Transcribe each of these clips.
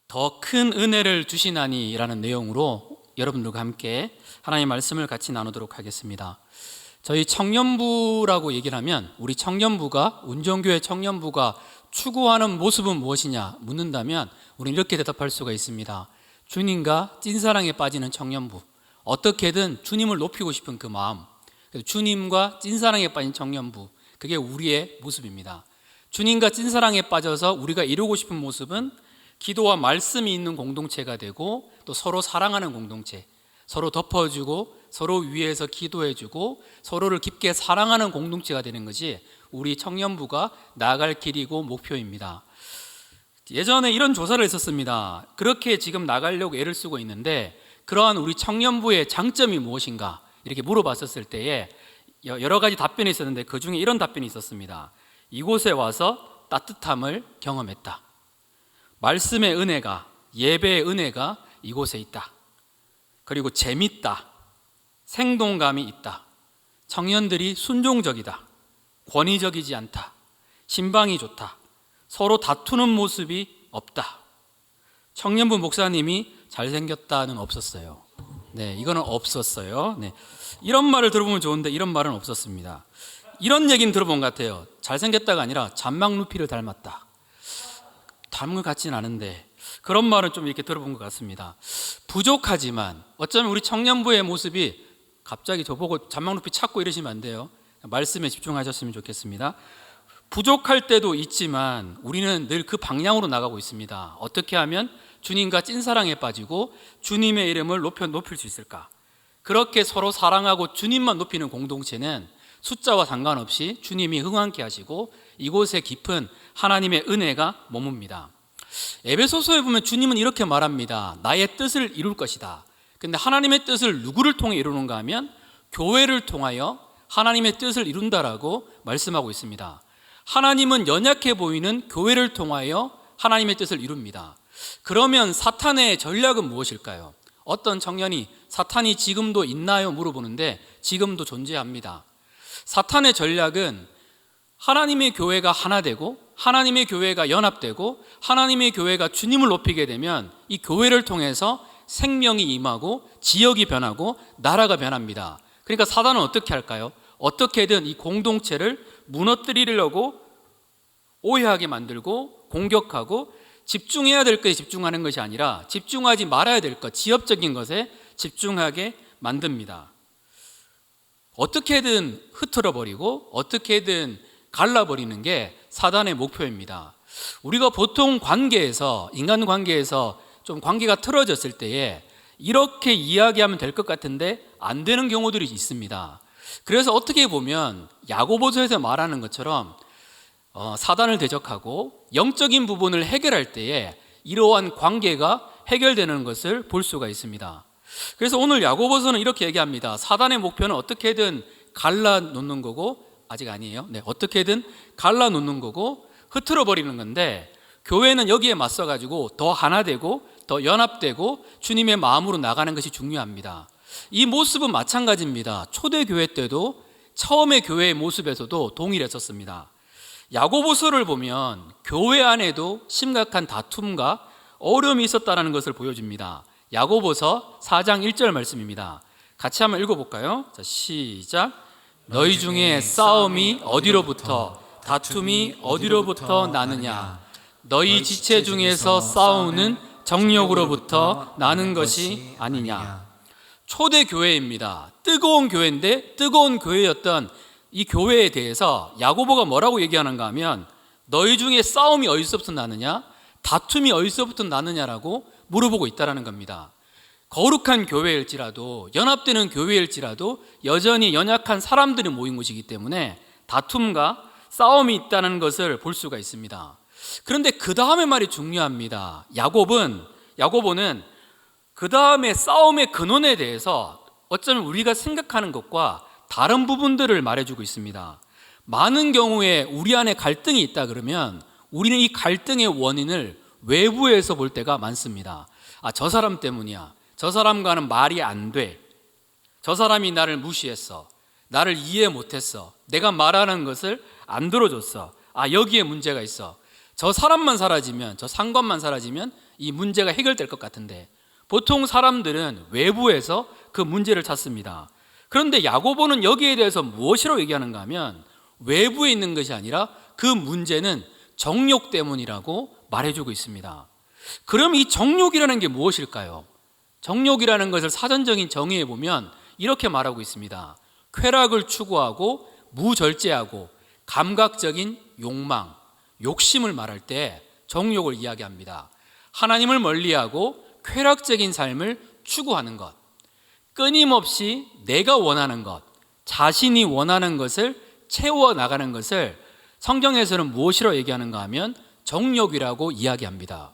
더 큰 은혜를 주시나니 라는 내용으로 여러분들과 함께 하나님의 말씀을 같이 나누도록 하겠습니다. 저희 청년부라고 얘기를 하면 우리 청년부가, 운정교회 청년부가 추구하는 모습은 무엇이냐 묻는다면 우리는 이렇게 대답할 수가 있습니다. 주님과 찐사랑에 빠지는 청년부, 어떻게든 주님을 높이고 싶은 그 마음, 주님과 찐사랑에 빠진 청년부, 그게 우리의 모습입니다. 주님과 찐사랑에 빠져서 우리가 이루고 싶은 모습은 기도와 말씀이 있는 공동체가 되고, 또 서로 사랑하는 공동체, 서로 덮어주고 서로 위해서 기도해주고 서로를 깊게 사랑하는 공동체가 되는 것이 우리 청년부가 나아갈 길이고 목표입니다. 예전에 이런 조사를 했었습니다. 그렇게 지금 나가려고 애를 쓰고 있는데 그러한 우리 청년부의 장점이 무엇인가 이렇게 물어봤었을 때에 여러 가지 답변이 있었는데 그 중에 이런 답변이 있었습니다. 이곳에 와서 따뜻함을 경험했다. 말씀의 은혜가, 예배의 은혜가 이곳에 있다. 그리고 재밌다. 생동감이 있다. 청년들이 순종적이다. 권위적이지 않다. 신방이 좋다. 서로 다투는 모습이 없다. 청년부 목사님이 잘생겼다는 없었어요. 네, 이거는 없었어요. 네. 이런 말을 들어보면 좋은데 이런 말은 없었습니다. 이런 얘기는 들어본 것 같아요. 잘생겼다가 아니라 잔망 루피를 닮았다. 닮은 것 같지는 않은데 그런 말은 좀 이렇게 들어본 것 같습니다. 부족하지만 어쩌면 우리 청년부의 모습이 갑자기 저보고 잔망 루피 찾고 이러시면 안 돼요. 말씀에 집중하셨으면 좋겠습니다. 부족할 때도 있지만 우리는 늘 그 방향으로 나가고 있습니다. 어떻게 하면 주님과 찐사랑에 빠지고 주님의 이름을 높일 수 있을까? 그렇게 서로 사랑하고 주님만 높이는 공동체는 숫자와 상관없이 주님이 흥왕케 하시고 이곳에 깊은 하나님의 은혜가 머뭅니다. 에베소서에 보면 주님은 이렇게 말합니다. 나의 뜻을 이룰 것이다. 근데 하나님의 뜻을 누구를 통해 이루는가 하면 교회를 통하여 하나님의 뜻을 이룬다라고 말씀하고 있습니다. 하나님은 연약해 보이는 교회를 통하여 하나님의 뜻을 이룹니다. 그러면 사탄의 전략은 무엇일까요? 어떤 청년이 사탄이 지금도 있나요? 물어보는데 지금도 존재합니다. 사탄의 전략은 하나님의 교회가 하나 되고 하나님의 교회가 연합되고 하나님의 교회가 주님을 높이게 되면 이 교회를 통해서 생명이 임하고 지역이 변하고 나라가 변합니다. 그러니까 사단은 어떻게 할까요? 어떻게든 이 공동체를 무너뜨리려고 오해하게 만들고 공격하고 집중해야 될 것에 집중하는 것이 아니라 집중하지 말아야 될 것, 지엽적인 것에 집중하게 만듭니다. 어떻게든 흐트러버리고 어떻게든 갈라버리는 게 사단의 목표입니다. 우리가 보통 관계에서, 인간관계에서 좀 관계가 틀어졌을 때에 이렇게 이야기하면 될 것 같은데 안 되는 경우들이 있습니다. 그래서 어떻게 보면 야고보서에서 말하는 것처럼 사단을 대적하고 영적인 부분을 해결할 때에 이러한 관계가 해결되는 것을 볼 수가 있습니다. 그래서 오늘 야고보서는 이렇게 얘기합니다. 사단의 목표는 어떻게든 갈라놓는 거고, 아직 아니에요. 네, 어떻게든 갈라놓는 거고 흐트러 버리는 건데 교회는 여기에 맞서가지고 더 하나 되고 더 연합되고 주님의 마음으로 나가는 것이 중요합니다. 이 모습은 마찬가지입니다. 초대교회 때도 처음의 교회의 모습에서도 동일했었습니다. 야고보서를 보면 교회 안에도 심각한 다툼과 어려움이 있었다는 것을 보여줍니다. 야고보서 4장 1절 말씀입니다. 같이 한번 읽어볼까요? 자, 시작. 너희 중에 싸움이 어디로부터 다툼이 어디로부터 나느냐? 너희 지체 중에서 싸우는 정욕으로부터 나는 것이 아니냐? 초대교회입니다. 뜨거운 교회인데 뜨거운 교회였던 이 교회에 대해서 야고보가 뭐라고 얘기하는가 하면 너희 중에 싸움이 어디서부터 나느냐? 다툼이 어디서부터 나느냐라고 물어보고 있다는 겁니다. 거룩한 교회일지라도 연합되는 교회일지라도 여전히 연약한 사람들이 모인 곳이기 때문에 다툼과 싸움이 있다는 것을 볼 수가 있습니다. 그런데 그 다음의 말이 중요합니다. 야고보는 그 다음에 싸움의 근원에 대해서 어쩌면 우리가 생각하는 것과 다른 부분들을 말해주고 있습니다. 많은 경우에 우리 안에 갈등이 있다 그러면 우리는 이 갈등의 원인을 외부에서 볼 때가 많습니다. 저 사람 때문이야. 저 사람과는 말이 안 돼. 저 사람이 나를 무시했어. 나를 이해 못했어. 내가 말하는 것을 안 들어줬어. 여기에 문제가 있어. 저 사람만 사라지면, 저 상관만 사라지면 이 문제가 해결될 것 같은데 보통 사람들은 외부에서 그 문제를 찾습니다. 그런데 야고보는 여기에 대해서 무엇이라고 얘기하는가 하면 외부에 있는 것이 아니라 그 문제는 정욕 때문이라고 말해주고 있습니다. 그럼 이 정욕이라는 게 무엇일까요? 정욕이라는 것을 사전적인 정의해 보면 이렇게 말하고 있습니다. 쾌락을 추구하고 무절제하고 감각적인 욕망, 욕심을 말할 때 정욕을 이야기합니다. 하나님을 멀리하고 쾌락적인 삶을 추구하는 것, 끊임없이 내가 원하는 것, 자신이 원하는 것을 채워나가는 것을 성경에서는 무엇이라고 얘기하는가 하면 정욕이라고 이야기합니다.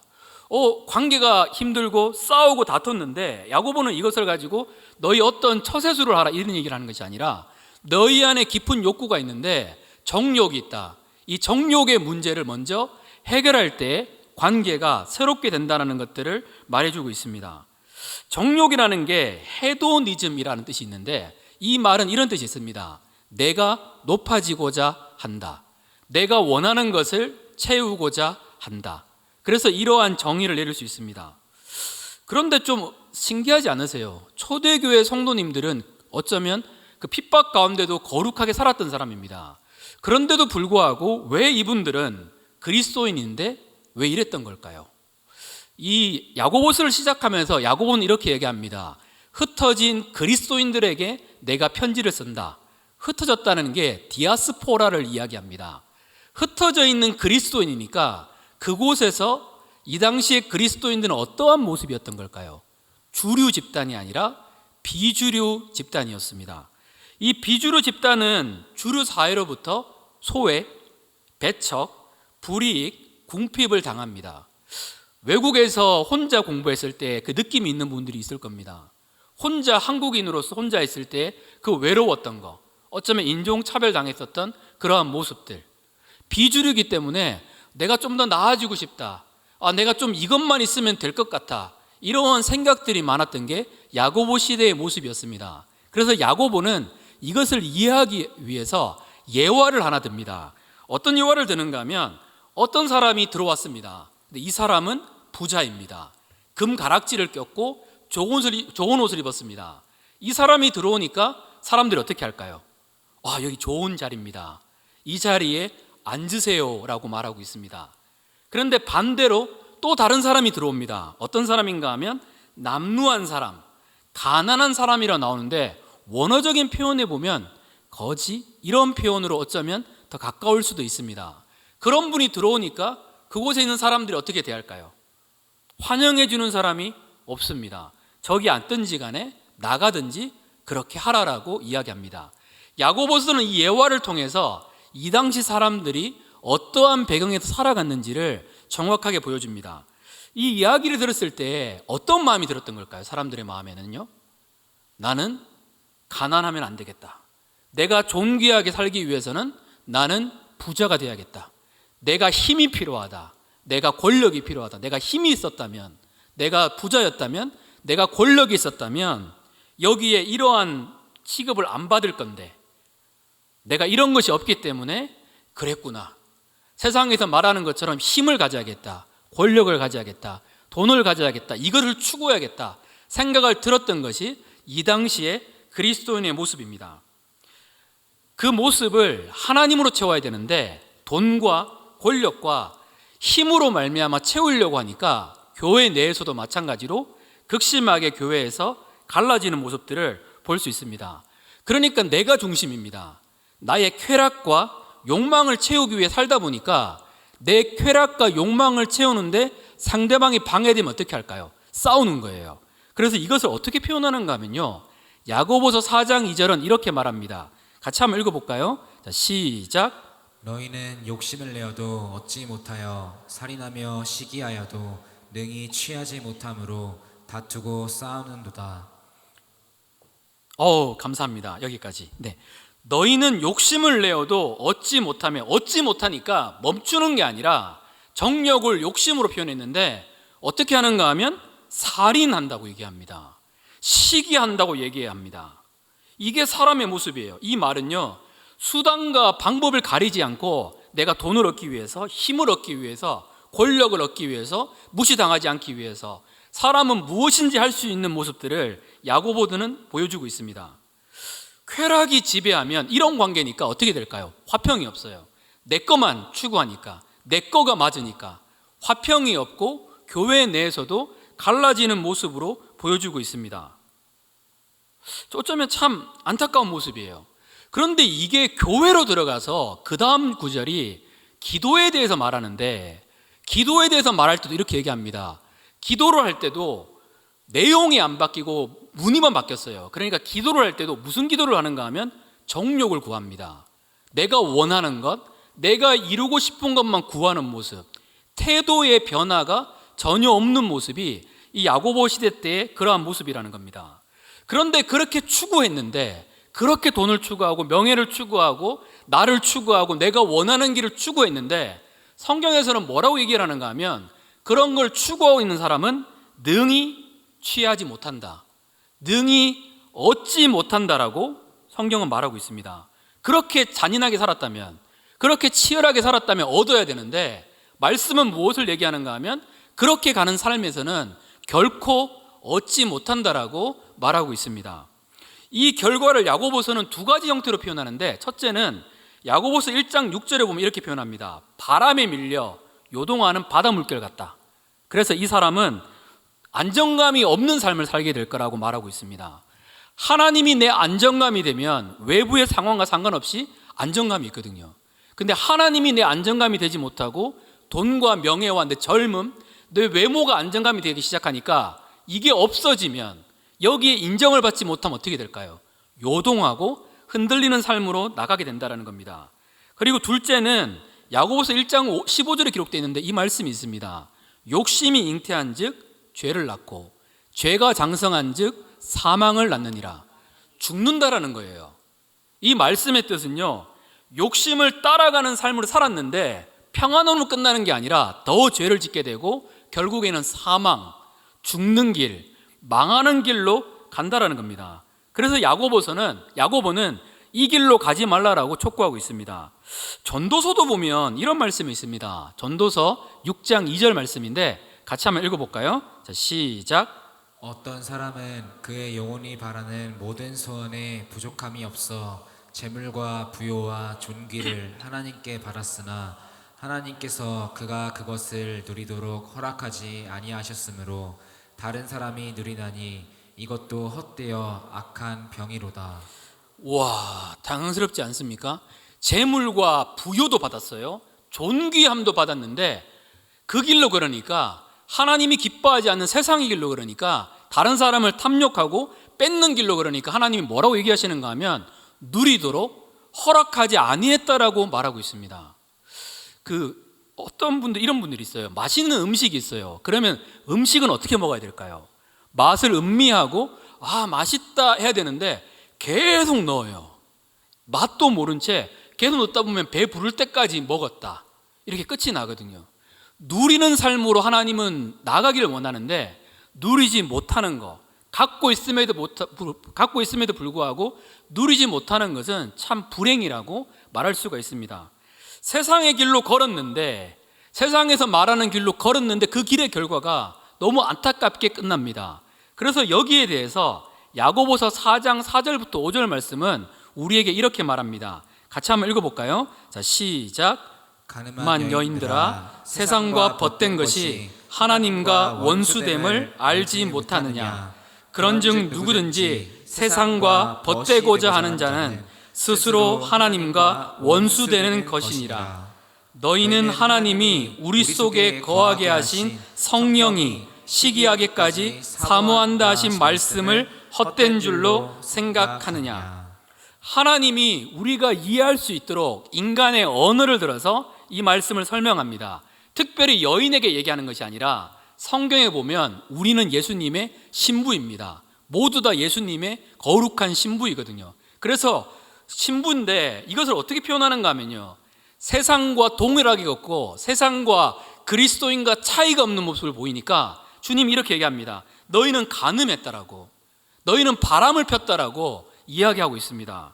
관계가 힘들고 싸우고 다퉜는데 야고보는 이것을 가지고 너희 어떤 처세술을 하라 이런 얘기를 하는 것이 아니라 너희 안에 깊은 욕구가 있는데 정욕이 있다. 이 정욕의 문제를 먼저 해결할 때 관계가 새롭게 된다는 것들을 말해주고 있습니다. 정욕이라는 게 헤도니즘이라는 뜻이 있는데 이 말은 이런 뜻이 있습니다. 내가 높아지고자 한다. 내가 원하는 것을 채우고자 한다. 그래서 이러한 정의를 내릴 수 있습니다. 그런데 좀 신기하지 않으세요? 초대교회 성도님들은 어쩌면 그 핍박 가운데도 거룩하게 살았던 사람입니다. 그런데도 불구하고 왜 이분들은 그리스도인인데 왜 이랬던 걸까요? 이 야고보서를 시작하면서 야고보는 이렇게 얘기합니다. 흩어진 그리스도인들에게 내가 편지를 쓴다. 흩어졌다는 게 디아스포라를 이야기합니다. 흩어져 있는 그리스도인이니까 그곳에서 이 당시에 그리스도인들은 어떠한 모습이었던 걸까요? 주류 집단이 아니라 비주류 집단이었습니다. 이 비주류 집단은 주류 사회로부터 소외, 배척, 불이익, 궁핍을 당합니다. 외국에서 혼자 공부했을 때 그 느낌이 있는 분들이 있을 겁니다. 혼자 한국인으로서 혼자 있을 때 그 외로웠던 거, 어쩌면 인종차별 당했었던 그러한 모습들, 비주류이기 때문에 내가 좀 더 나아지고 싶다, 내가 좀 이것만 있으면 될 것 같아, 이러한 생각들이 많았던 게 야고보 시대의 모습이었습니다. 그래서 야고보는 이것을 이해하기 위해서 예화를 하나 듭니다. 어떤 예화를 드는가 하면 어떤 사람이 들어왔습니다. 근데 이 사람은 부자입니다. 금 가락지를 꼈고 좋은 옷을 입었습니다. 이 사람이 들어오니까 사람들이 어떻게 할까요? 여기 좋은 자리입니다. 이 자리에 앉으세요 라고 말하고 있습니다. 그런데 반대로 또 다른 사람이 들어옵니다. 어떤 사람인가 하면 남루한 사람, 가난한 사람이라 나오는데 원어적인 표현에 보면 거지, 이런 표현으로 어쩌면 더 가까울 수도 있습니다. 그런 분이 들어오니까 그곳에 있는 사람들이 어떻게 대할까요? 환영해 주는 사람이 없습니다. 저기 앉든지 간에 나가든지 그렇게 하라라고 이야기합니다. 야고보서는 이 예화를 통해서 이 당시 사람들이 어떠한 배경에서 살아갔는지를 정확하게 보여줍니다. 이 이야기를 들었을 때 어떤 마음이 들었던 걸까요? 사람들의 마음에는요, 나는 가난하면 안 되겠다. 내가 존귀하게 살기 위해서는 나는 부자가 돼야겠다. 내가 힘이 필요하다. 내가 권력이 필요하다. 내가 힘이 있었다면, 내가 부자였다면, 내가 권력이 있었다면 여기에 이러한 취급을 안 받을 건데 내가 이런 것이 없기 때문에 그랬구나. 세상에서 말하는 것처럼 힘을 가져야겠다, 권력을 가져야겠다, 돈을 가져야겠다, 이것을 추구해야겠다 생각을 들었던 것이 이 당시에 그리스도인의 모습입니다. 그 모습을 하나님으로 채워야 되는데 돈과 권력과 힘으로 말미암아 채우려고 하니까 교회 내에서도 마찬가지로 극심하게 교회에서 갈라지는 모습들을 볼 수 있습니다. 그러니까 내가 중심입니다. 나의 쾌락과 욕망을 채우기 위해 살다 보니까 내 쾌락과 욕망을 채우는데 상대방이 방해되면 어떻게 할까요? 싸우는 거예요. 그래서 이것을 어떻게 표현하는가 하면요, 야고보서 4장 2절은 이렇게 말합니다. 같이 한번 읽어볼까요? 자, 시작. 너희는 욕심을 내어도 얻지 못하여 살인하며 시기하여도 능히 취하지 못함으로 다투고 싸우는도다. 감사합니다. 여기까지. 네. 너희는 욕심을 내어도 얻지 못하니까 멈추는 게 아니라 정욕을 욕심으로 표현했는데 어떻게 하는가 하면 살인한다고 얘기합니다. 시기한다고 얘기합니다. 이게 사람의 모습이에요. 이 말은요, 수단과 방법을 가리지 않고 내가 돈을 얻기 위해서, 힘을 얻기 위해서, 권력을 얻기 위해서, 무시당하지 않기 위해서 사람은 무엇인지 할 수 있는 모습들을 야고보는 보여주고 있습니다. 쾌락이 지배하면 이런 관계니까 어떻게 될까요? 화평이 없어요. 내 것만 추구하니까, 내 거가 맞으니까 화평이 없고 교회 내에서도 갈라지는 모습으로 보여주고 있습니다. 어쩌면 참 안타까운 모습이에요. 그런데 이게 교회로 들어가서 그 다음 구절이 기도에 대해서 말하는데, 기도에 대해서 말할 때도 이렇게 얘기합니다. 기도를 할 때도 내용이 안 바뀌고 문의만 바뀌었어요. 그러니까 기도를 할 때도 무슨 기도를 하는가 하면 정욕을 구합니다. 내가 원하는 것, 내가 이루고 싶은 것만 구하는 모습, 태도의 변화가 전혀 없는 모습이 이 야고보 시대 때의 그러한 모습이라는 겁니다. 그런데 그렇게 추구했는데, 그렇게 돈을 추구하고 명예를 추구하고 나를 추구하고 내가 원하는 길을 추구했는데, 성경에서는 뭐라고 얘기를 하는가 하면 그런 걸 추구하고 있는 사람은 능히 취하지 못한다, 능히 얻지 못한다라고 성경은 말하고 있습니다. 그렇게 잔인하게 살았다면, 그렇게 치열하게 살았다면 얻어야 되는데, 말씀은 무엇을 얘기하는가 하면 그렇게 가는 삶에서는 결코 얻지 못한다라고 말하고 있습니다. 이 결과를 야고보서는 두 가지 형태로 표현하는데, 첫째는 야고보서 1장 6절에 보면 이렇게 표현합니다. 바람에 밀려 요동하는 바다 물결 같다. 그래서 이 사람은 안정감이 없는 삶을 살게 될 거라고 말하고 있습니다. 하나님이 내 안정감이 되면 외부의 상황과 상관없이 안정감이 있거든요. 근데 하나님이 내 안정감이 되지 못하고 돈과 명예와 내 젊음, 내 외모가 안정감이 되기 시작하니까 이게 없어지면, 여기에 인정을 받지 못하면 어떻게 될까요? 요동하고 흔들리는 삶으로 나가게 된다는 겁니다. 그리고 둘째는 야고보서 1장 15절에 기록되어 있는데 이 말씀이 있습니다. 욕심이 잉태한 즉 죄를 낳고 죄가 장성한 즉 사망을 낳느니라. 죽는다라는 거예요. 이 말씀의 뜻은요, 욕심을 따라가는 삶으로 살았는데 평안으로 끝나는 게 아니라 더 죄를 짓게 되고 결국에는 사망, 죽는 길, 망하는 길로 간다라는 겁니다. 그래서 야고보는 이 길로 가지 말라라고 촉구하고 있습니다. 전도서도 보면 이런 말씀이 있습니다. 전도서 6장 2절 말씀인데 같이 한번 읽어볼까요? 자, 시작. 어떤 사람은 그의 영혼이 바라는 모든 소원에 부족함이 없어 재물과 부요와 존귀를 하나님께 받았으나 하나님께서 그가 그것을 누리도록 허락하지 아니하셨으므로 다른 사람이 누리나니 이것도 헛되어 악한 병이로다. 와, 당황스럽지 않습니까? 재물과 부요도 받았어요. 존귀함도 받았는데 그 길로 걸으니까, 하나님이 기뻐하지 않는 세상의 길로 걸으니까, 다른 사람을 탐욕하고 뺏는 길로 걸으니까 하나님이 뭐라고 얘기하시는가 하면 누리도록 허락하지 아니했다라고 말하고 있습니다. 어떤 분들, 이런 분들이 있어요. 맛있는 음식이 있어요. 그러면 음식은 어떻게 먹어야 될까요? 맛을 음미하고 맛있다 해야 되는데 계속 넣어요. 맛도 모른 채 계속 넣다 보면 배 부를 때까지 먹었다, 이렇게 끝이 나거든요. 누리는 삶으로 하나님은 나가기를 원하는데 누리지 못하는 거, 갖고 있음에도 불구하고 누리지 못하는 것은 참 불행이라고 말할 수가 있습니다. 세상의 길로 걸었는데, 세상에서 말하는 길로 걸었는데 그 길의 결과가 너무 안타깝게 끝납니다. 그래서 여기에 대해서 야고보서 4장 4절부터 5절 말씀은 우리에게 이렇게 말합니다. 같이 한번 읽어볼까요? 자, 시작. 가늠한 여인들아, 세상과 벗된 것이 하나님과 원수됨을 알지 못하느냐. 그런즉 누구든지 세상과 벗되고자 하는 자는 스스로 하나님과 원수되는 것이니라. 너희는 하나님이 우리 속에 거하게 하신 성령이 시기하게까지 사모한다 하신 말씀을 헛된 줄로 생각하느냐. 하나님이 우리가 이해할 수 있도록 인간의 언어를 들어서 이 말씀을 설명합니다. 특별히 여인에게 얘기하는 것이 아니라 성경에 보면 우리는 예수님의 신부입니다. 모두 다 예수님의 거룩한 신부이거든요. 그래서 신부인데 이것을 어떻게 표현하는가 하면요, 세상과 동일하게 걷고 세상과 그리스도인과 차이가 없는 모습을 보이니까 주님이 이렇게 얘기합니다. 너희는 간음했다라고, 너희는 바람을 폈다라고 이야기하고 있습니다.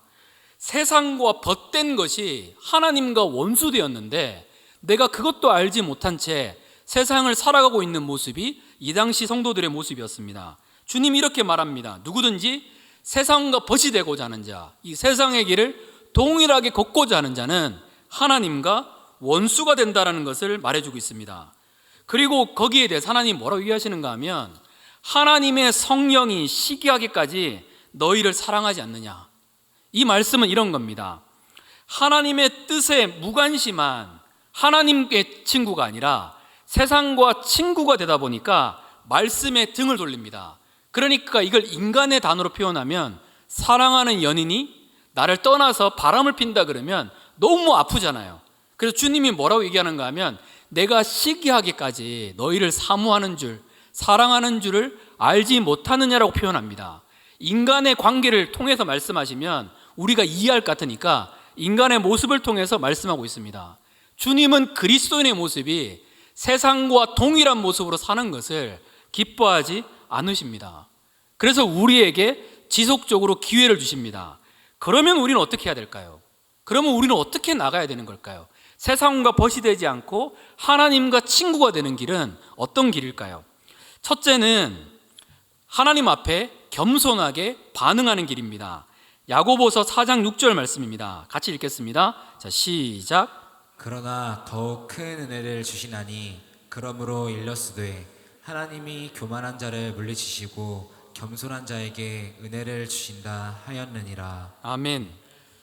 세상과 벗된 것이 하나님과 원수되었는데 내가 그것도 알지 못한 채 세상을 살아가고 있는 모습이 이 당시 성도들의 모습이었습니다. 주님이 이렇게 말합니다. 누구든지 세상과 벗이 되고자 하는 자, 이 세상의 길을 동일하게 걷고자 하는 자는 하나님과 원수가 된다는 것을 말해주고 있습니다. 그리고 거기에 대해서 하나님 뭐라고 얘기하시는가 하면 하나님의 성령이 시기하기까지 너희를 사랑하지 않느냐. 이 말씀은 이런 겁니다. 하나님의 뜻에 무관심한 하나님의 친구가 아니라 세상과 친구가 되다 보니까 말씀에 등을 돌립니다. 그러니까 이걸 인간의 단어로 표현하면 사랑하는 연인이 나를 떠나서 바람을 핀다 그러면 너무 아프잖아요. 그래서 주님이 뭐라고 얘기하는가 하면 내가 시기하기까지 너희를 사모하는 줄, 사랑하는 줄을 알지 못하느냐라고 표현합니다. 인간의 관계를 통해서 말씀하시면 우리가 이해할 것 같으니까 인간의 모습을 통해서 말씀하고 있습니다. 주님은 그리스도인의 모습이 세상과 동일한 모습으로 사는 것을 기뻐하지 않으십니다. 그래서 우리에게 지속적으로 기회를 주십니다. 그러면 우리는 어떻게 해야 될까요? 그러면 우리는 어떻게 나가야 되는 걸까요? 세상과 벗이 되지 않고 하나님과 친구가 되는 길은 어떤 길일까요? 첫째는 하나님 앞에 겸손하게 반응하는 길입니다. 야고보서 4장 6절 말씀입니다. 같이 읽겠습니다. 자, 시작. 그러나 더욱 큰 은혜를 주시나니 그러므로 일렀으되 하나님이 교만한 자를 물리치시고 겸손한 자에게 은혜를 주신다 하였느니라. 아멘.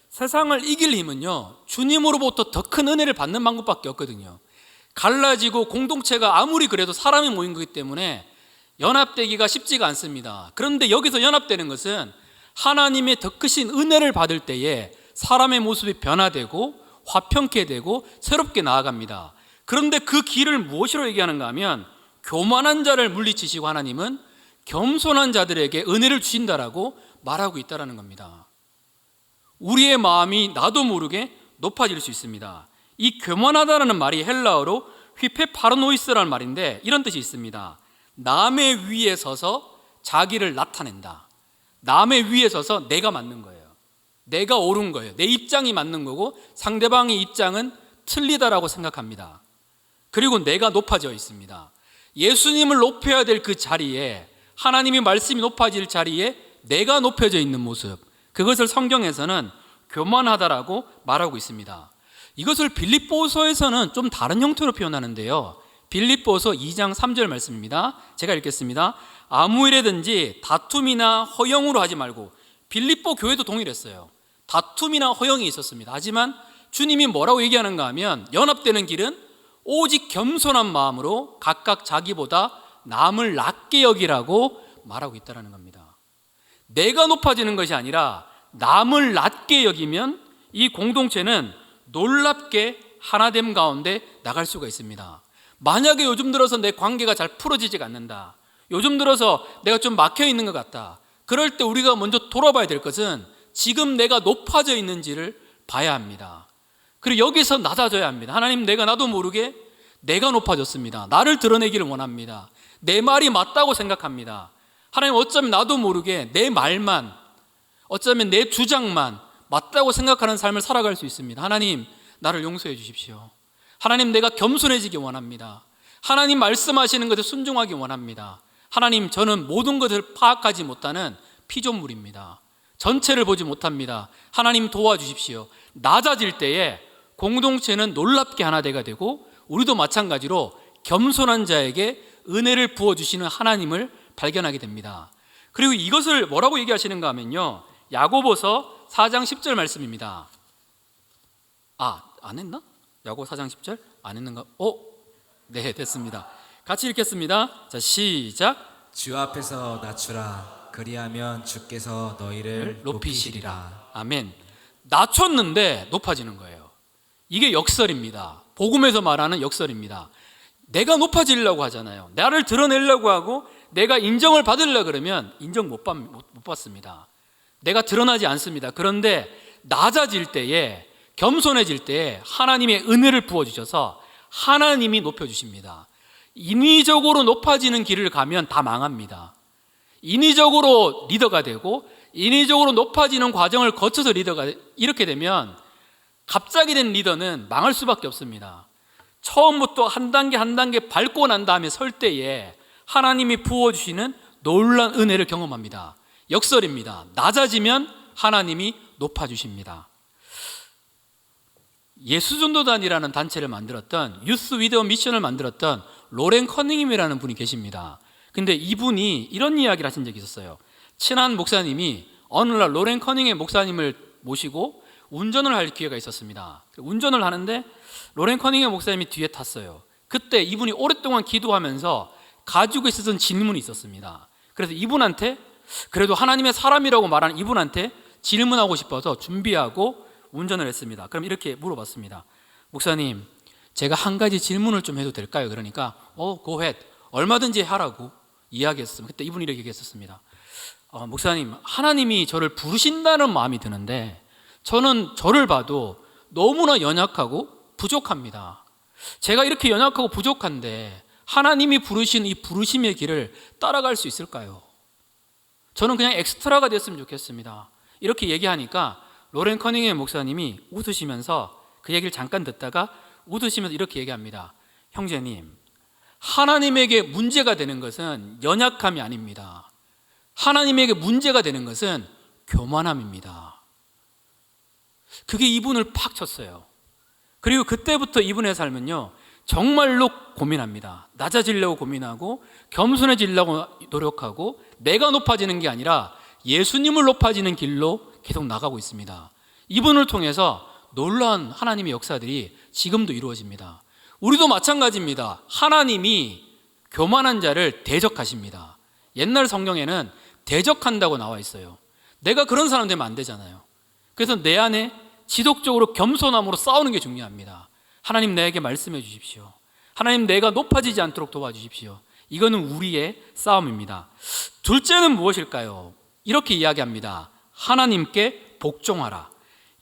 세상을 이길 힘은요, 주님으로부터 더 큰 은혜를 받는 방법밖에 없거든요. 갈라지고 공동체가 아무리 그래도 사람이 모인 거기 때문에 연합되기가 쉽지가 않습니다. 그런데 여기서 연합되는 것은 하나님의 더 크신 은혜를 받을 때에 사람의 모습이 변화되고 화평케 되고 새롭게 나아갑니다. 그런데 그 길을 무엇으로 얘기하는가 하면 교만한 자를 물리치시고 하나님은 겸손한 자들에게 은혜를 주신다라고 말하고 있다는 겁니다. 우리의 마음이 나도 모르게 높아질 수 있습니다. 이 교만하다는 말이 헬라어로 휘페파르노이스라는 말인데 이런 뜻이 있습니다. 남의 위에 서서 자기를 나타낸다. 남의 위에 서서 내가 맞는 거예요. 내가 옳은 거예요. 내 입장이 맞는 거고 상대방의 입장은 틀리다라고 생각합니다. 그리고 내가 높아져 있습니다. 예수님을 높여야 될 그 자리에, 하나님의 말씀이 높아질 자리에 내가 높여져 있는 모습, 그것을 성경에서는 교만하다라고 말하고 있습니다. 이것을 빌립보서에서는 좀 다른 형태로 표현하는데요. 빌립보서 2장 3절 말씀입니다. 제가 읽겠습니다. 아무 일에든지 다툼이나 허영으로 하지 말고, 빌립보 교회도 동일했어요. 다툼이나 허영이 있었습니다. 하지만 주님이 뭐라고 얘기하는가 하면 연합되는 길은 오직 겸손한 마음으로 각각 자기보다 남을 낮게 여기라고 말하고 있다는 겁니다. 내가 높아지는 것이 아니라 남을 낮게 여기면 이 공동체는 놀랍게 하나됨 가운데 나갈 수가 있습니다. 만약에 요즘 들어서 내 관계가 잘 풀어지지가 않는다, 요즘 들어서 내가 좀 막혀 있는 것 같다, 그럴 때 우리가 먼저 돌아봐야 될 것은 지금 내가 높아져 있는지를 봐야 합니다. 그리고 여기서 낮아져야 합니다. 하나님, 내가 나도 모르게 내가 높아졌습니다. 나를 드러내기를 원합니다. 내 말이 맞다고 생각합니다. 하나님, 어쩌면 나도 모르게 내 말만, 어쩌면 내 주장만 맞다고 생각하는 삶을 살아갈 수 있습니다. 하나님, 나를 용서해 주십시오. 하나님, 내가 겸손해지기 원합니다. 하나님 말씀하시는 것에 순종하기 원합니다. 하나님, 저는 모든 것을 파악하지 못하는 피조물입니다. 전체를 보지 못합니다. 하나님 도와주십시오. 낮아질 때에 공동체는 놀랍게 하나되가 되고 우리도 마찬가지로 겸손한 자에게 은혜를 부어주시는 하나님을 발견하게 됩니다. 그리고 이것을 뭐라고 얘기하시는가 하면요, 야고보서 4장 10절 말씀입니다. 안 했나? 야고보 4장 10절? 안 했는가? 네, 됐습니다. 같이 읽겠습니다. 자, 시작. 주 앞에서 낮추라. 그리하면 주께서 너희를 높이시리라. 아멘. 낮췄는데 높아지는 거예요. 이게 역설입니다. 복음에서 말하는 역설입니다. 내가 높아지려고 하잖아요. 나를 드러내려고 하고 내가 인정을 받으려고 그러면 인정 못 받습니다. 내가 드러나지 않습니다. 그런데 낮아질 때에, 겸손해질 때에 하나님의 은혜를 부어주셔서 하나님이 높여주십니다. 인위적으로 높아지는 길을 가면 다 망합니다. 인위적으로 리더가 되고 인위적으로 높아지는 과정을 거쳐서 리더가, 이렇게 되면 갑자기 된 리더는 망할 수밖에 없습니다. 처음부터 한 단계 한 단계 밟고 난 다음에 설 때에 하나님이 부어주시는 놀라운 은혜를 경험합니다. 역설입니다. 낮아지면 하나님이 높아주십니다. 예수전도단이라는 단체를 만들었던, 유스 위드어 미션을 만들었던 로렌 커닝햄이라는 분이 계십니다. 근데 이분이 이런 이야기를 하신 적이 있었어요. 친한 목사님이 어느 날 로렌 커닝햄 목사님을 모시고 운전을 할 기회가 있었습니다. 운전을 하는데 로렌 커닝햄 목사님이 뒤에 탔어요. 그때 이분이 오랫동안 기도하면서 가지고 있었던 질문이 있었습니다. 그래서 이분한테, 그래도 하나님의 사람이라고 말하는 이분한테 질문하고 싶어서 준비하고 운전을 했습니다. 그럼 이렇게 물어봤습니다. 목사님, 제가 한 가지 질문을 좀 해도 될까요? 그러니까 go ahead, 얼마든지 하라고 이야기했습니다. 그때 이분이 이렇게 얘기했었습니다. 목사님, 하나님이 저를 부르신다는 마음이 드는데 저는 저를 봐도 너무나 연약하고 부족합니다. 제가 이렇게 연약하고 부족한데 하나님이 부르신 이 부르심의 길을 따라갈 수 있을까요? 저는 그냥 엑스트라가 됐으면 좋겠습니다. 이렇게 얘기하니까 로렌 커닝햄 목사님이 웃으시면서 그 얘기를 잠깐 듣다가 웃으시면서 이렇게 얘기합니다. 형제님, 하나님에게 문제가 되는 것은 연약함이 아닙니다. 하나님에게 문제가 되는 것은 교만함입니다. 그게 이분을 팍 쳤어요. 그리고 그때부터 이분의 삶은요, 정말로 고민합니다. 낮아지려고 고민하고 겸손해지려고 노력하고 내가 높아지는 게 아니라 예수님을 높아지는 길로 계속 나가고 있습니다. 이분을 통해서 놀라운 하나님의 역사들이 지금도 이루어집니다. 우리도 마찬가지입니다. 하나님이 교만한 자를 대적하십니다. 옛날 성경에는 대적한다고 나와 있어요. 내가 그런 사람 되면 안 되잖아요. 그래서 내 안에 지속적으로 겸손함으로 싸우는 게 중요합니다. 하나님, 내게 말씀해 주십시오. 하나님, 내가 높아지지 않도록 도와주십시오. 이거는 우리의 싸움입니다. 둘째는 무엇일까요? 이렇게 이야기합니다. 하나님께 복종하라.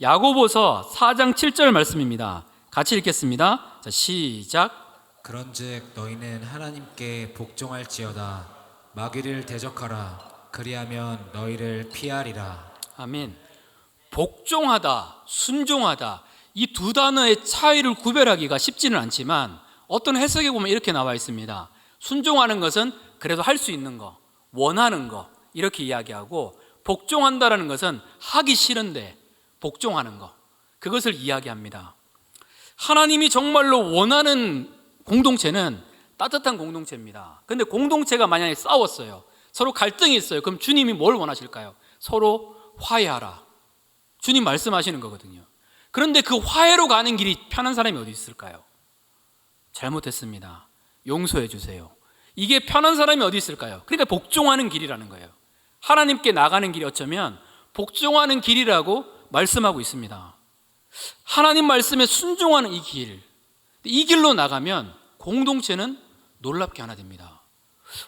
야고보서 4장 7절 말씀입니다. 같이 읽겠습니다. 자, 시작. 그런즉 너희는 하나님께 복종할지어다. 마귀를 대적하라. 그리하면 너희를 피하리라. 아멘. 복종하다, 순종하다, 이 두 단어의 차이를 구별하기가 쉽지는 않지만 어떤 해석에 보면 이렇게 나와 있습니다. 순종하는 것은 그래도 할 수 있는 거, 원하는 거, 이렇게 이야기하고, 복종한다라는 것은 하기 싫은데 복종하는 거, 그것을 이야기합니다. 하나님이 정말로 원하는 공동체는 따뜻한 공동체입니다. 근데 공동체가 만약에 싸웠어요, 서로 갈등이 있어요. 그럼 주님이 뭘 원하실까요? 서로 화해하라. 주님 말씀하시는 거거든요. 그런데 그 화해로 가는 길이 편한 사람이 어디 있을까요? 잘못했습니다. 용서해 주세요. 이게 편한 사람이 어디 있을까요? 그러니까 복종하는 길이라는 거예요. 하나님께 나가는 길이 어쩌면 복종하는 길이라고 말씀하고 있습니다. 하나님 말씀에 순종하는 이 길, 이 길로 나가면 공동체는 놀랍게 하나 됩니다.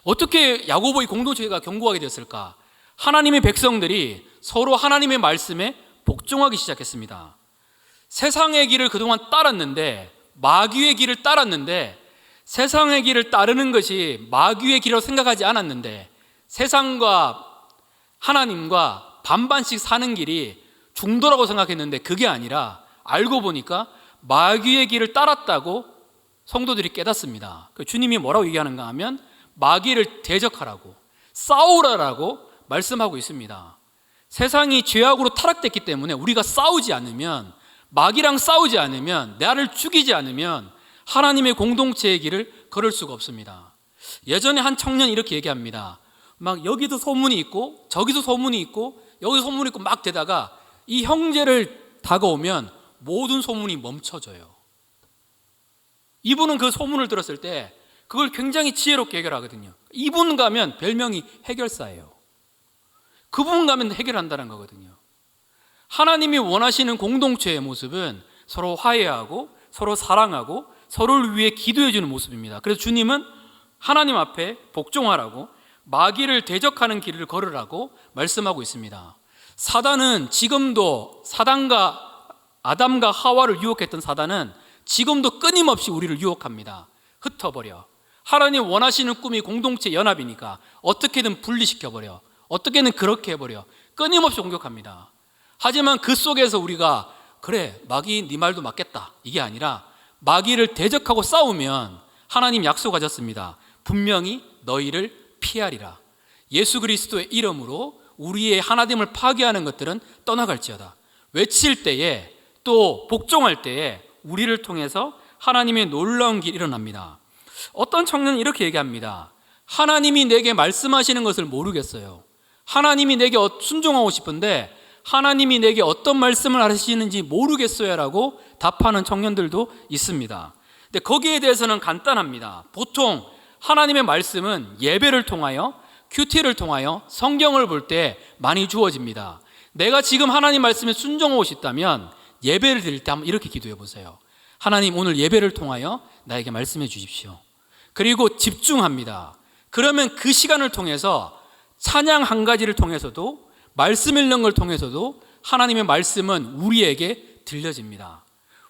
어떻게 야고보의 공동체가 견고하게 됐을까? 하나님의 백성들이 서로 하나님의 말씀에 복종하기 시작했습니다. 세상의 길을 그동안 따랐는데, 마귀의 길을 따랐는데, 세상의 길을 따르는 것이 마귀의 길이라고 생각하지 않았는데, 세상과 하나님과 반반씩 사는 길이 중도라고 생각했는데 그게 아니라 알고 보니까 마귀의 길을 따랐다고 성도들이 깨닫습니다. 주님이 뭐라고 얘기하는가 하면 마귀를 대적하라고, 싸우라라고 말씀하고 있습니다. 세상이 죄악으로 타락됐기 때문에 우리가 싸우지 않으면, 마귀랑 싸우지 않으면, 나를 죽이지 않으면 하나님의 공동체의 길을 걸을 수가 없습니다. 예전에 한 청년이 이렇게 얘기합니다. 막 여기도 소문이 있고 저기도 소문이 있고 여기도 소문이 있고 막 되다가 이 형제를 다가오면 모든 소문이 멈춰져요. 이분은 그 소문을 들었을 때 그걸 굉장히 지혜롭게 해결하거든요. 이분 가면 별명이 해결사예요. 그분 가면 해결한다는 거거든요. 하나님이 원하시는 공동체의 모습은 서로 화해하고 서로 사랑하고 서로를 위해 기도해 주는 모습입니다. 그래서 주님은 하나님 앞에 복종하라고, 마귀를 대적하는 길을 걸으라고 말씀하고 있습니다. 사단은 지금도, 아담과 하와를 유혹했던 사단은 지금도 끊임없이 우리를 유혹합니다. 흩어버려. 하나님 원하시는 꿈이 공동체 연합이니까 어떻게든 분리시켜버려. 어떻게든 그렇게 해버려. 끊임없이 공격합니다. 하지만 그 속에서 우리가 그래, 마귀 네 말도 맞겠다, 이게 아니라 마귀를 대적하고 싸우면 하나님 약속하셨습니다. 분명히 너희를 피하리라. 예수 그리스도의 이름으로 우리의 하나됨을 파괴하는 것들은 떠나갈지어다. 외칠 때에 또 복종할 때에 우리를 통해서 하나님의 놀라운 길이 일어납니다. 어떤 청년은 이렇게 얘기합니다. 하나님이 내게 말씀하시는 것을 모르겠어요. 하나님이 내게 순종하고 싶은데 하나님이 내게 어떤 말씀을 하시는지 모르겠어요 라고 답하는 청년들도 있습니다. 근데 거기에 대해서는 간단합니다. 보통 하나님의 말씀은 예배를 통하여, 큐티를 통하여, 성경을 볼 때 많이 주어집니다. 내가 지금 하나님 말씀에 순종하고 싶다면 예배를 드릴 때 한번 이렇게 기도해 보세요. 하나님, 오늘 예배를 통하여 나에게 말씀해 주십시오. 그리고 집중합니다. 그러면 그 시간을 통해서 찬양 한 가지를 통해서도, 말씀 읽는 걸 통해서도 하나님의 말씀은 우리에게 들려집니다.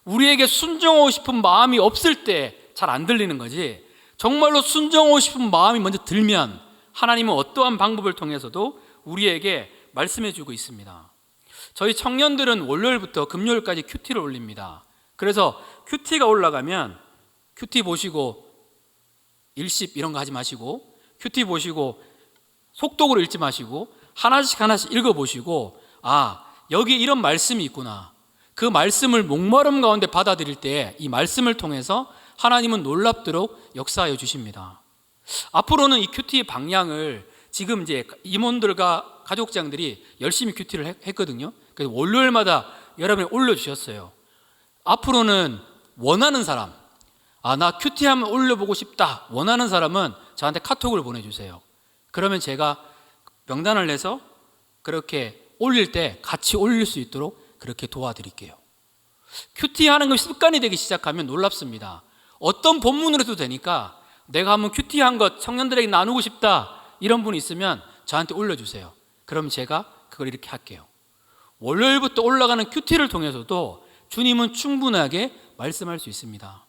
우리에게 순종하고 싶은 마음이 없을 때 잘 안 들리는 거지, 정말로 순종하고 싶은 마음이 먼저 들면 하나님은 어떠한 방법을 통해서도 우리에게 말씀해 주고 있습니다. 저희 청년들은 월요일부터 금요일까지 큐티를 올립니다. 그래서 큐티가 올라가면 큐티 보시고 일십 이런 거 하지 마시고, 큐티 보시고 속독으로 읽지 마시고 하나씩 하나씩 읽어보시고, 아, 여기 이런 말씀이 있구나. 그 말씀을 목마름 가운데 받아들일 때 이 말씀을 통해서 하나님은 놀랍도록 역사하여 주십니다. 앞으로는 이 큐티의 방향을 지금 이제 임원들과 가족장들이 열심히 큐티를 했거든요. 그래서 월요일마다 여러분이 올려주셨어요. 앞으로는 원하는 사람, 아, 나 큐티 한번 올려보고 싶다 원하는 사람은 저한테 카톡을 보내주세요. 그러면 제가 명단을 내서 그렇게 올릴 때 같이 올릴 수 있도록 그렇게 도와드릴게요. 큐티 하는 것이 습관이 되기 시작하면 놀랍습니다. 어떤 본문으로 해도 되니까 내가 한번 큐티 한 것 청년들에게 나누고 싶다 이런 분이 있으면 저한테 올려주세요. 그럼 제가 그걸 이렇게 할게요. 월요일부터 올라가는 큐티를 통해서도 주님은 충분하게 말씀할 수 있습니다.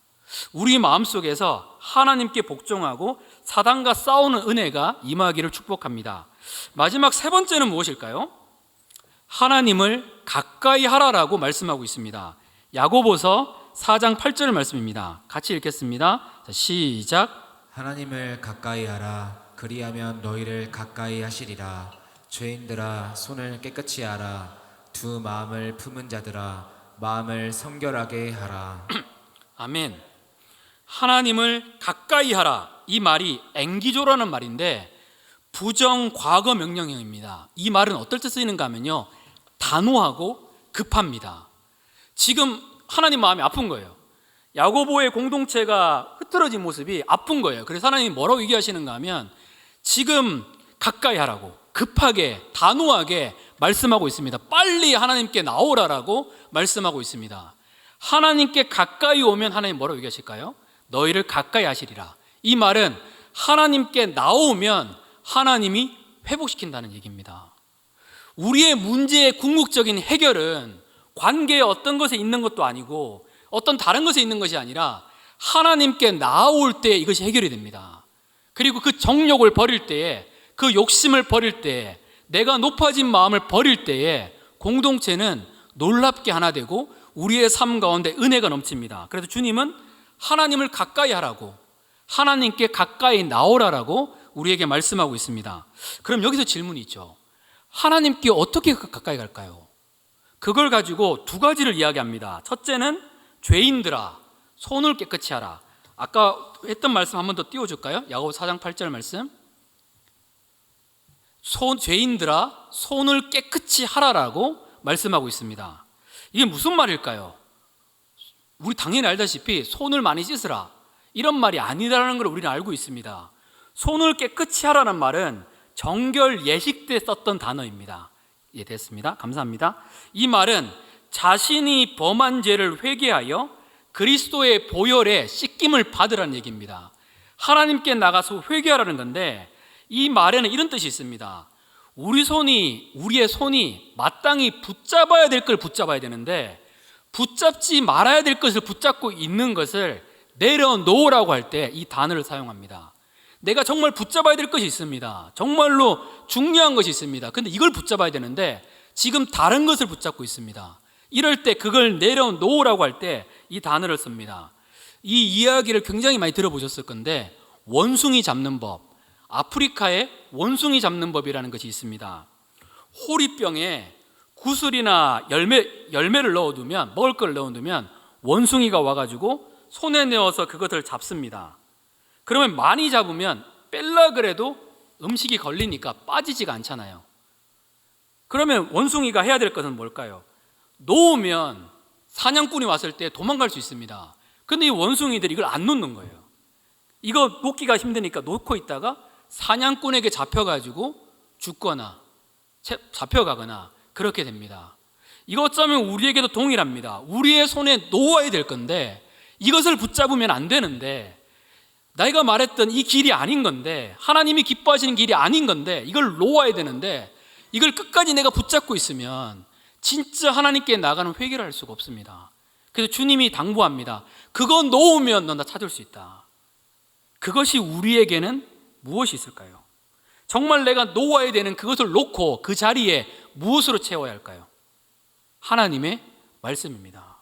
우리 마음속에서 하나님께 복종하고 사단과 싸우는 은혜가 임하기를 축복합니다. 마지막 세 번째는 무엇일까요? 하나님을 가까이 하라라고 말씀하고 있습니다. 야고보서 4장 8절 말씀입니다. 같이 읽겠습니다. 자, 시작. 하나님을 가까이 하라. 그리하면 너희를 가까이 하시리라. 죄인들아, 손을 깨끗이 하라. 두 마음을 품은 자들아, 마음을 성결하게 하라. 아멘. 하나님을 가까이 하라, 이 말이 앵기조라는 말인데 부정 과거 명령형입니다. 이 말은 어떨 때 쓰이는가 하면요, 단호하고 급합니다. 지금 하나님 마음이 아픈 거예요. 야고보의 공동체가 흐트러진 모습이 아픈 거예요. 그래서 하나님이 뭐라고 얘기하시는가 하면 지금 가까이 하라고 급하게 단호하게 말씀하고 있습니다. 빨리 하나님께 나오라라고 말씀하고 있습니다. 하나님께 가까이 오면 하나님 뭐라고 얘기하실까요? 너희를 가까이 하시리라. 이 말은 하나님께 나오면 하나님이 회복시킨다는 얘기입니다. 우리의 문제의 궁극적인 해결은 관계의 어떤 것에 있는 것도 아니고 어떤 다른 것에 있는 것이 아니라 하나님께 나올 때 이것이 해결이 됩니다. 그리고 그 정욕을 버릴 때에, 그 욕심을 버릴 때에, 내가 높아진 마음을 버릴 때에 공동체는 놀랍게 하나 되고 우리의 삶 가운데 은혜가 넘칩니다. 그래서 주님은 하나님을 가까이 하라고, 하나님께 가까이 나오라라고 우리에게 말씀하고 있습니다. 그럼 여기서 질문이 있죠. 하나님께 어떻게 가까이 갈까요? 그걸 가지고 두 가지를 이야기합니다. 첫째는 죄인들아, 손을 깨끗이 하라. 아까 했던 말씀 한 번 더 띄워줄까요? 야고보 4장 8절 말씀. 죄인들아, 손을 깨끗이 하라라고 말씀하고 있습니다. 이게 무슨 말일까요? 우리 당연히 알다시피 손을 많이 씻으라 이런 말이 아니라는 걸 우리는 알고 있습니다. 손을 깨끗이 하라는 말은 정결 예식 때 썼던 단어입니다. 예, 됐습니다. 감사합니다. 이 말은 자신이 범한 죄를 회개하여 그리스도의 보혈에 씻김을 받으라는 얘기입니다. 하나님께 나가서 회개하라는 건데 이 말에는 이런 뜻이 있습니다. 우리의 손이 마땅히 붙잡아야 될 걸 붙잡아야 되는데 붙잡지 말아야 될 것을 붙잡고 있는 것을 내려놓으라고 할 때 이 단어를 사용합니다. 내가 정말 붙잡아야 될 것이 있습니다. 정말로 중요한 것이 있습니다. 근데 이걸 붙잡아야 되는데 지금 다른 것을 붙잡고 있습니다. 이럴 때 그걸 내려놓으라고 할 때 이 단어를 씁니다. 이 이야기를 굉장히 많이 들어보셨을 건데 원숭이 잡는 법, 아프리카에 원숭이 잡는 법이라는 것이 있습니다. 호리병에 구슬이나 열매를 넣어두면, 먹을 걸 넣어두면 원숭이가 와가지고 손에 넣어서 그것을 잡습니다. 그러면 많이 잡으면 뺄라 그래도 음식이 걸리니까 빠지지가 않잖아요. 그러면 원숭이가 해야 될 것은 뭘까요? 놓으면 사냥꾼이 왔을 때 도망갈 수 있습니다. 근데 이 원숭이들이 이걸 안 놓는 거예요. 이거 놓기가 힘드니까 놓고 있다가 사냥꾼에게 잡혀가지고 죽거나 잡혀가거나 그렇게 됩니다. 이거 어쩌면 우리에게도 동일합니다. 우리의 손에 놓아야 될 건데 이것을 붙잡으면 안 되는데, 내가 말했던 이 길이 아닌 건데, 하나님이 기뻐하시는 길이 아닌 건데 이걸 놓아야 되는데, 이걸 끝까지 내가 붙잡고 있으면 진짜 하나님께 나가는 회개를 할 수가 없습니다. 그래서 주님이 당부합니다. 그거 놓으면 너 나 찾을 수 있다. 그것이 우리에게는 무엇이 있을까요? 정말 내가 놓아야 되는 그것을 놓고 그 자리에 무엇으로 채워야 할까요? 하나님의 말씀입니다.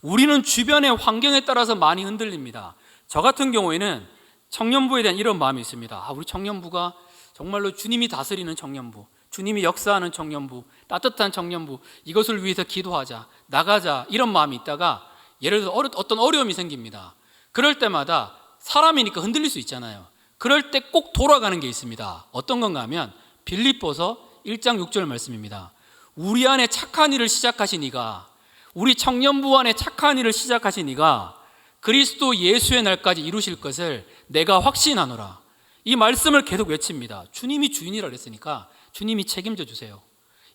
우리는 주변의 환경에 따라서 많이 흔들립니다. 저 같은 경우에는 청년부에 대한 이런 마음이 있습니다. 우리 청년부가 정말로 주님이 다스리는 청년부, 주님이 역사하는 청년부, 따뜻한 청년부, 이것을 위해서 기도하자, 나가자, 이런 마음이 있다가 예를 들어 어떤 어려움이 생깁니다. 그럴 때마다 사람이니까 흔들릴 수 있잖아요. 그럴 때 꼭 돌아가는 게 있습니다. 어떤 건가 하면 빌립보서 1장 6절 말씀입니다. 우리 안에 착한 일을 시작하신 이가, 우리 청년부 안에 착한 일을 시작하신 이가 그리스도 예수의 날까지 이루실 것을 내가 확신하노라. 이 말씀을 계속 외칩니다. 주님이 주인이라 그랬으니까 주님이 책임져 주세요.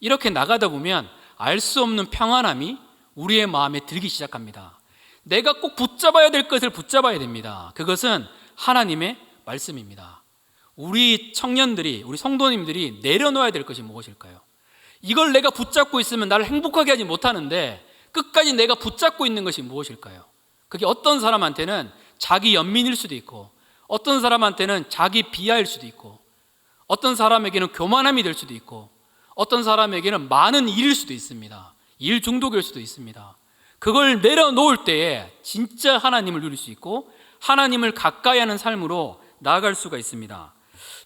이렇게 나가다 보면 알 수 없는 평안함이 우리의 마음에 들기 시작합니다. 내가 꼭 붙잡아야 될 것을 붙잡아야 됩니다. 그것은 하나님의 말씀입니다. 우리 청년들이, 우리 성도님들이 내려놓아야 될 것이 무엇일까요? 이걸 내가 붙잡고 있으면 나를 행복하게 하지 못하는데 끝까지 내가 붙잡고 있는 것이 무엇일까요? 그게 어떤 사람한테는 자기 연민일 수도 있고, 어떤 사람한테는 자기 비하일 수도 있고, 어떤 사람에게는 교만함이 될 수도 있고, 어떤 사람에게는 많은 일일 수도 있습니다. 일 중독일 수도 있습니다. 그걸 내려놓을 때에 진짜 하나님을 누릴 수 있고 하나님을 가까이 하는 삶으로 나아갈 수가 있습니다.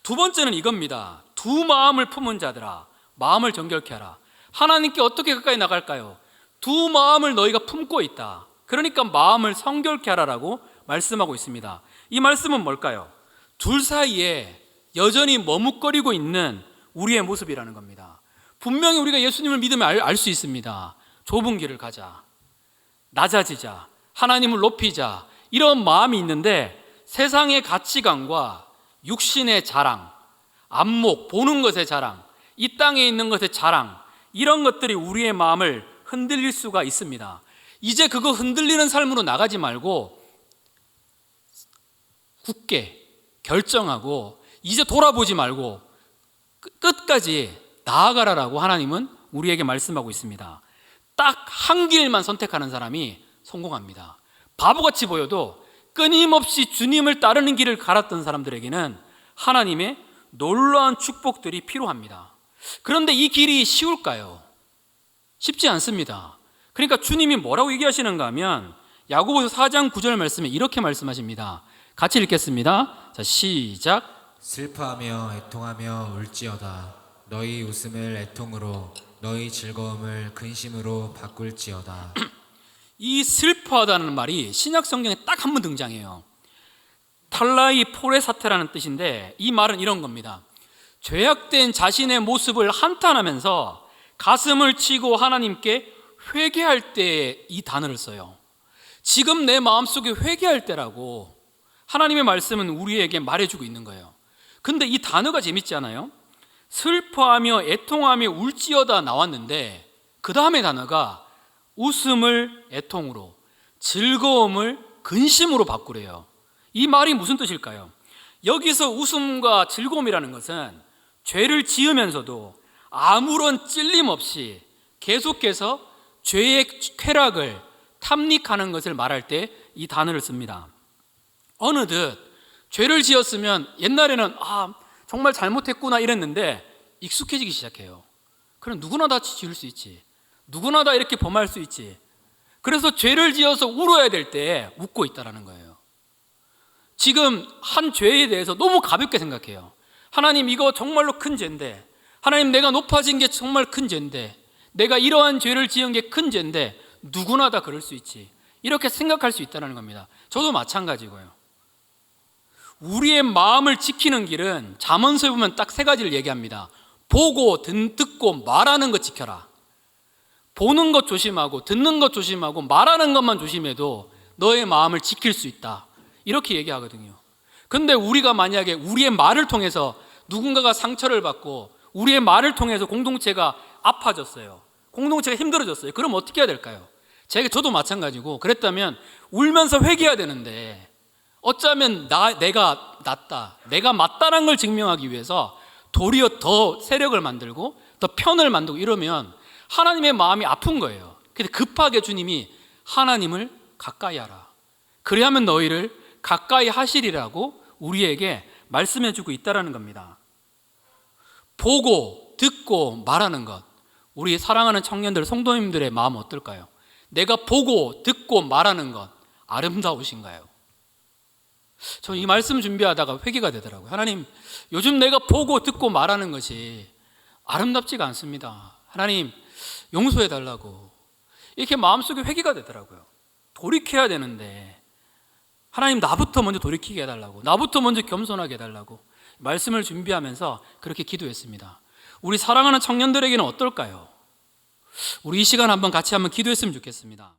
두 번째는 이겁니다. 두 마음을 품은 자들아, 마음을 정결케 하라. 하나님께 어떻게 가까이 나갈까요? 두 마음을 너희가 품고 있다. 그러니까 마음을 성결케 하라라고 말씀하고 있습니다. 이 말씀은 뭘까요? 둘 사이에 여전히 머뭇거리고 있는 우리의 모습이라는 겁니다. 분명히 우리가 예수님을 믿으면 알 수 있습니다. 좁은 길을 가자, 낮아지자, 하나님을 높이자, 이런 마음이 있는데 세상의 가치관과 육신의 자랑, 안목, 보는 것의 자랑, 이 땅에 있는 것의 자랑, 이런 것들이 우리의 마음을 흔들릴 수가 있습니다. 이제 그거 흔들리는 삶으로 나가지 말고 굳게 결정하고 이제 돌아보지 말고 끝까지 나아가라라고 하나님은 우리에게 말씀하고 있습니다. 딱 한 길만 선택하는 사람이 성공합니다. 바보같이 보여도 끊임없이 주님을 따르는 길을 갈았던 사람들에게는 하나님의 놀라운 축복들이 필요합니다. 그런데 이 길이 쉬울까요? 쉽지 않습니다. 그러니까 주님이 뭐라고 얘기하시는가 하면 야고보서 4장 9절 말씀에 이렇게 말씀하십니다. 같이 읽겠습니다. 자, 시작. 슬퍼하며 애통하며 울지어다. 너희 웃음을 애통으로, 너희 즐거움을 근심으로 바꿀지어다. 이 슬퍼하다는 말이 신약 성경에 딱 한 번 등장해요. 탈라이 포레사테라는 뜻인데 이 말은 이런 겁니다. 죄악된 자신의 모습을 한탄하면서 가슴을 치고 하나님께 회개할 때 이 단어를 써요. 지금 내 마음속에 회개할 때라고 하나님의 말씀은 우리에게 말해주고 있는 거예요. 근데 이 단어가 재밌지 않아요? 슬퍼하며 애통하며 울지어다 나왔는데 그 다음에 단어가 웃음을 애통으로, 즐거움을 근심으로 바꾸래요. 이 말이 무슨 뜻일까요? 여기서 웃음과 즐거움이라는 것은 죄를 지으면서도 아무런 찔림 없이 계속해서 죄의 쾌락을 탐닉하는 것을 말할 때 이 단어를 씁니다. 어느덧 죄를 지었으면 옛날에는 정말 잘못했구나 이랬는데 익숙해지기 시작해요. 그럼 누구나 다 지을 수 있지, 누구나 다 이렇게 범할 수 있지. 그래서 죄를 지어서 울어야 될 때 웃고 있다는 거예요. 지금 한 죄에 대해서 너무 가볍게 생각해요. 하나님, 이거 정말로 큰 죄인데, 하나님, 내가 높아진 게 정말 큰 죄인데, 내가 이러한 죄를 지은 게 큰 죄인데 누구나 다 그럴 수 있지, 이렇게 생각할 수 있다는 겁니다. 저도 마찬가지고요. 우리의 마음을 지키는 길은 잠언서에 보면 딱 세 가지를 얘기합니다. 보고 듣고 말하는 것 지켜라. 보는 것 조심하고 듣는 것 조심하고 말하는 것만 조심해도 너의 마음을 지킬 수 있다, 이렇게 얘기하거든요. 근데 우리가 만약에 우리의 말을 통해서 누군가가 상처를 받고 우리의 말을 통해서 공동체가 아파졌어요, 공동체가 힘들어졌어요. 그럼 어떻게 해야 될까요? 저도 마찬가지고, 그랬다면 울면서 회개해야 되는데, 어쩌면 내가 낫다, 내가 맞다는 걸 증명하기 위해서 도리어 더 세력을 만들고 더 편을 만들고 이러면 하나님의 마음이 아픈 거예요. 근데 급하게 주님이 하나님을 가까이 하라, 그리하면 너희를 가까이 하시리라고 우리에게 말씀해주고 있다는 겁니다. 보고 듣고 말하는 것, 우리 사랑하는 청년들, 성도님들의 마음 어떨까요? 내가 보고 듣고 말하는 것 아름다우신가요? 저 이 말씀 준비하다가 회개가 되더라고요. 하나님, 요즘 내가 보고 듣고 말하는 것이 아름답지가 않습니다. 하나님, 용서해 달라고. 이렇게 마음속에 회개가 되더라고요. 돌이켜야 되는데 하나님, 나부터 먼저 돌이키게 해달라고, 나부터 먼저 겸손하게 해달라고 말씀을 준비하면서 그렇게 기도했습니다. 우리 사랑하는 청년들에게는 어떨까요? 우리 이 시간 한번 같이 한번 기도했으면 좋겠습니다.